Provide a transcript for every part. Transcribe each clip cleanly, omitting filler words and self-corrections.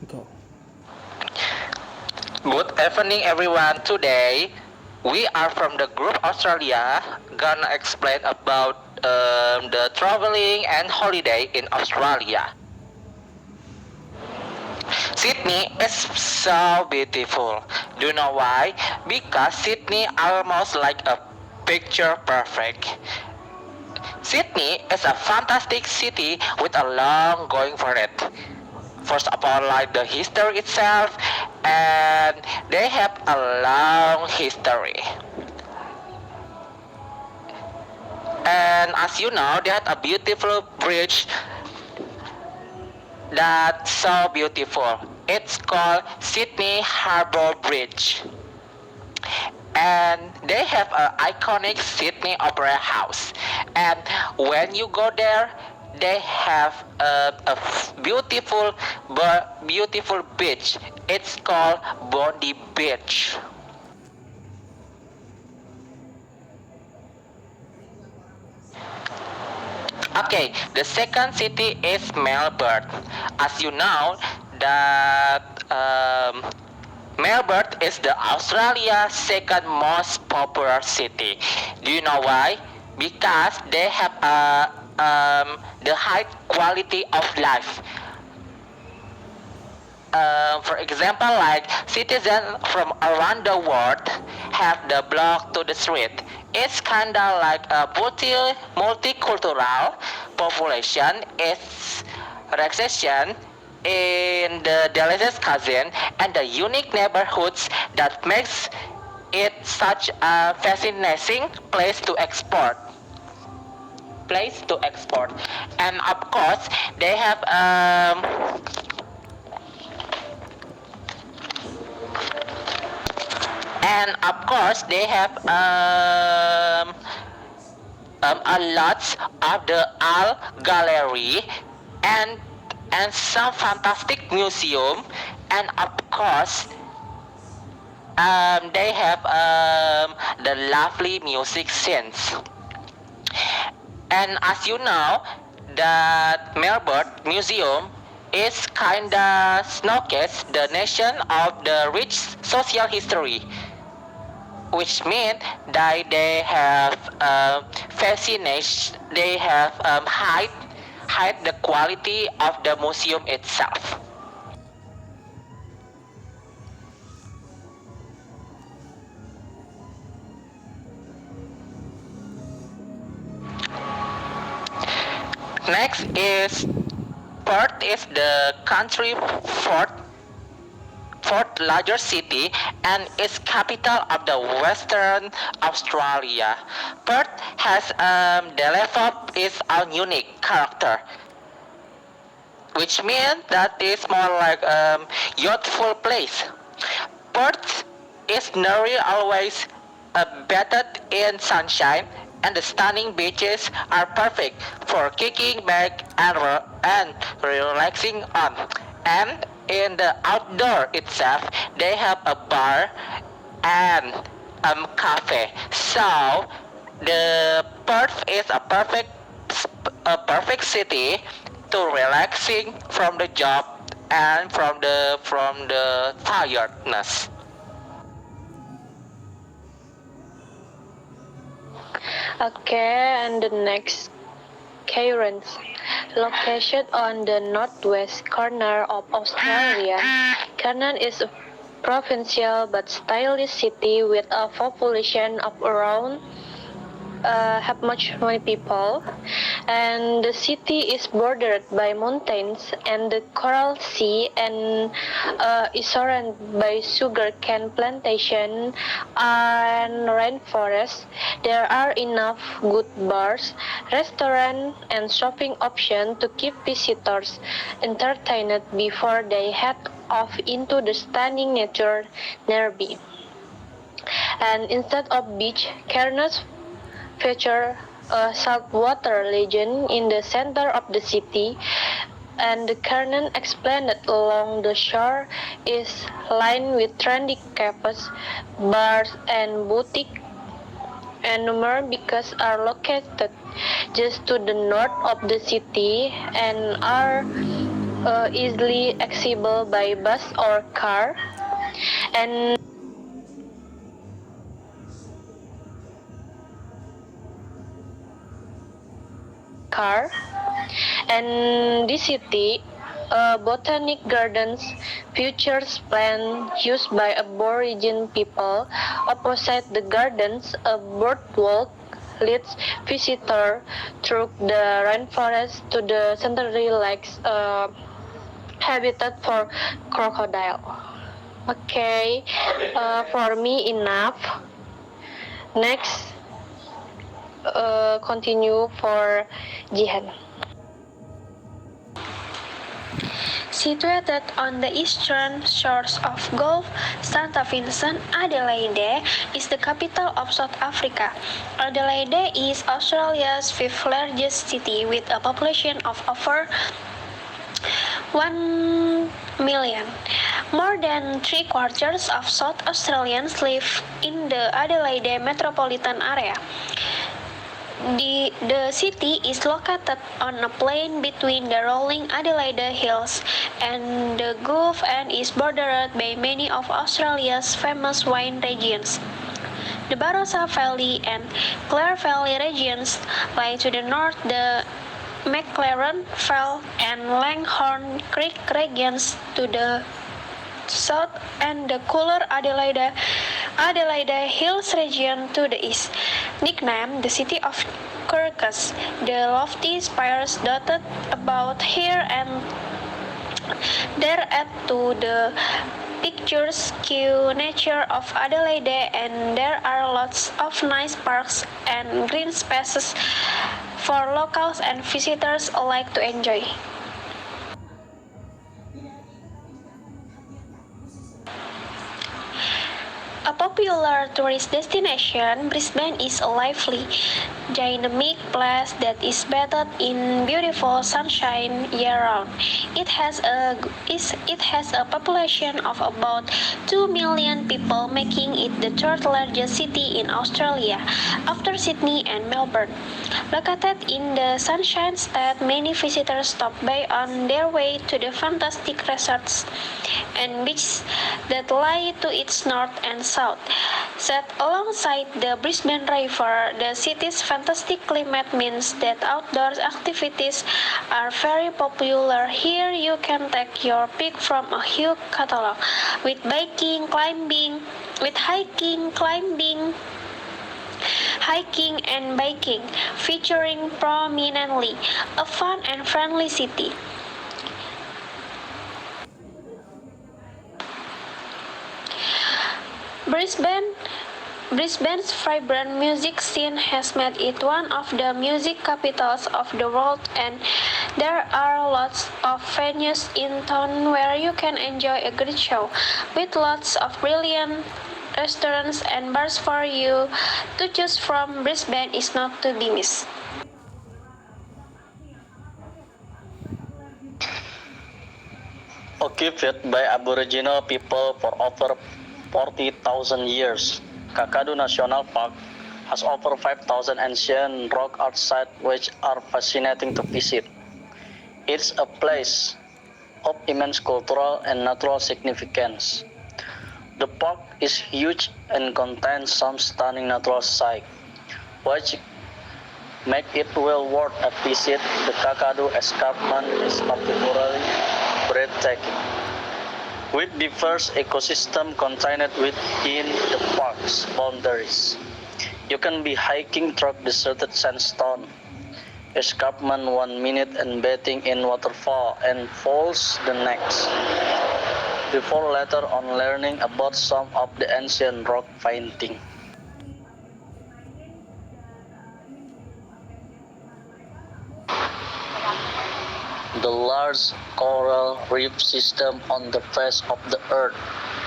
Go. Good evening, everyone. Today, we are from the group Australia. Gonna explain about the traveling and holiday in Australia. Sydney is so beautiful. Do you know why? Because Sydney almost like a picture perfect. Sydney is a fantastic city with a long going for it. First of all, like the history itself, and they have a long history. And as you know, they had a beautiful bridge that's so beautiful. It's called Sydney Harbour Bridge. And they have an iconic Sydney Opera House. And when you go there, they have a beautiful beach. It's called Bondi Beach. Okay, the second city is Melbourne. As you know, that Melbourne is the Australia's second most popular city. Do you know why? Because they have the high quality of life. For example, like citizens from around the world have the block to the street. It's kinda like a multicultural population. It's relaxation in the delicious cousin and the unique neighborhoods that makes it such a fascinating place to export. And of course, they have a lot of the art gallery and some fantastic museum, and of course they have the lovely music scenes. And as you know, that Melbourne Museum is kinda showcase the nation of the rich social history, which means that they have fascination, they have hide the quality of the museum itself. Next is Perth is the country fourth largest city and is capital of the Western Australia. Perth has developed its own unique character, which means that it's more like youthful place. Perth is nearly always bathed in sunshine, and the stunning beaches are perfect for kicking back and relaxing on. And in the outdoor itself, they have a bar and cafe. So the Perth is a perfect city to relaxing from the job and from the tiredness. Okay, and the next Cairns, located on the northwest corner of Australia. Cairns is a provincial but stylish city with a population of around have much more people, and the city is bordered by mountains and the coral sea, and is surrounded by sugarcane plantation and rainforest. There are enough good bars, restaurants, and shopping options to keep visitors entertained before they head off into the stunning nature nearby. And instead of beach, Cairns feature a saltwater lagoon in the center of the city, and the Cairns Esplanade along the shore is lined with trendy cafes, bars, and boutiques, and more because are located just to the north of the city and are easily accessible by bus or car, and car. And this city, botanic gardens, features plants used by Aborigine people. Opposite the gardens, a boardwalk leads visitors through the rainforest to the Centenary Lakes, habitat for crocodile. Okay, for me enough. Next, continue for Jihan. Situated on the eastern shores of Gulf St. Vincent, Adelaide is the capital of South Africa. Adelaide is Australia's fifth largest city with a population of over 1 million. More than three-quarters of South Australians live in the Adelaide metropolitan area. The city is located on a plain between the rolling Adelaide Hills and the Gulf and is bordered by many of Australia's famous wine regions. The Barossa Valley and Clare Valley regions lie to the north, the McLaren Vale and Langhorne Creek regions to the south, and the cooler Adelaide Hills region to the east. Nicknamed the City of Circus, the lofty spires dotted about here and there add to the picturesque nature of Adelaide, and there are lots of nice parks and green spaces for locals and visitors alike to enjoy. A popular tourist destination, Brisbane is a lively, dynamic place that is bathed in beautiful sunshine year-round. It has a population of about 2 million people, making it the third largest city in Australia, after Sydney and Melbourne. Located in the Sunshine State, many visitors stop by on their way to the fantastic resorts and beaches that lie to its north and south. Set alongside the Brisbane River, the city's fantastic climate means that outdoor activities are very popular. Here you can take your pick from a huge catalog, with hiking and biking featuring prominently. A fun and friendly city. Brisbane's vibrant music scene has made it one of the music capitals of the world, and there are lots of venues in town where you can enjoy a great show, with lots of brilliant restaurants and bars for you to choose from. Brisbane is not to be missed. Occupied by Aboriginal people for over 40,000 years, Kakadu National Park has over 5,000 ancient rock art sites which are fascinating to visit. It's a place of immense cultural and natural significance. The park is huge and contains some stunning natural sights, which make it well worth a visit. The Kakadu escarpment is particularly breathtaking, with diverse ecosystem contained within the park's boundaries. You can be hiking through deserted sandstone escarpment 1 minute and bathing in waterfall and falls the next, before later on learning about some of the ancient rock painting. The large coral reef system on the face of the earth,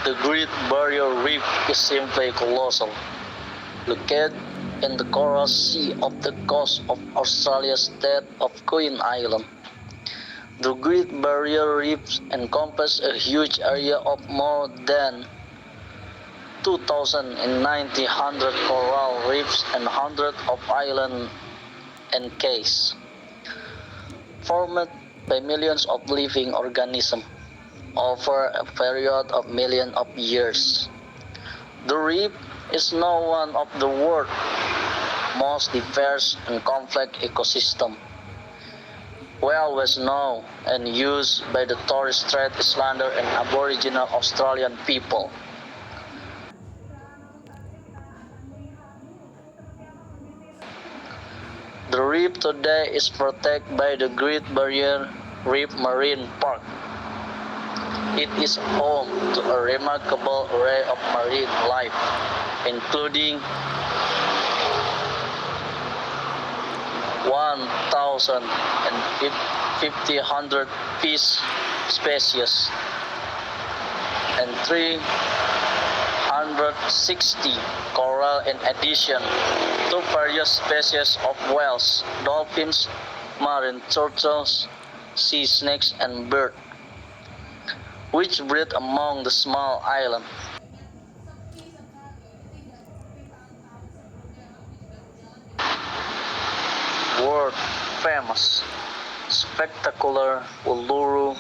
the Great Barrier Reef, is simply colossal. Located in the coral sea off the coast of Australia's state of Queen Island. The Great Barrier Reef encompasses a huge area of more than 2,900 coral reefs and hundreds of islands and cays, formed by millions of living organisms over a period of millions of years. The reef is now one of the world's most diverse and complex ecosystems, well known and used by the Torres Strait Islander and Aboriginal Australian people. The reef today is protected by the Great Barrier Reef Marine Park. It is home to a remarkable array of marine life, including 1,500 fish species and 360 coral in addition to various species of whales, dolphins, marine turtles, sea snakes and birds, which breed among the small island. World famous, spectacular Uluru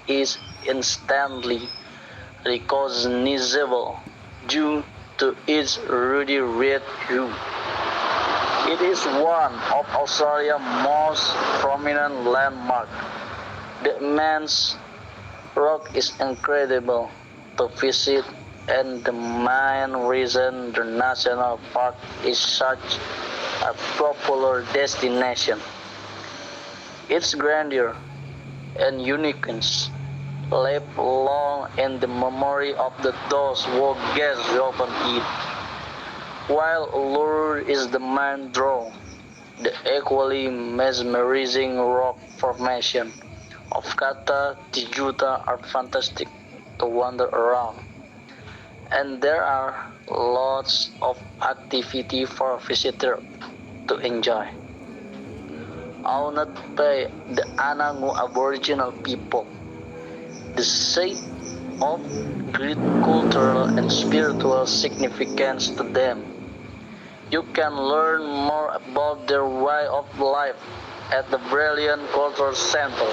is instantly recognizable due to its ruby red hue. It is one of Australia's most prominent landmarks. The immense rock is incredible to visit, and the main reason the national park is such a popular destination. Its grandeur and uniqueness live long in the memory of those who gaze upon it. While Uluru is the main draw, the equally mesmerizing rock formation of Kata Tijuta are fantastic to wander around, and there are lots of activity for visitors to enjoy. Honored by the Anangu Aboriginal people, the site of great cultural and spiritual significance to them. You can learn more about their way of life at the Brilliant Cultural Center.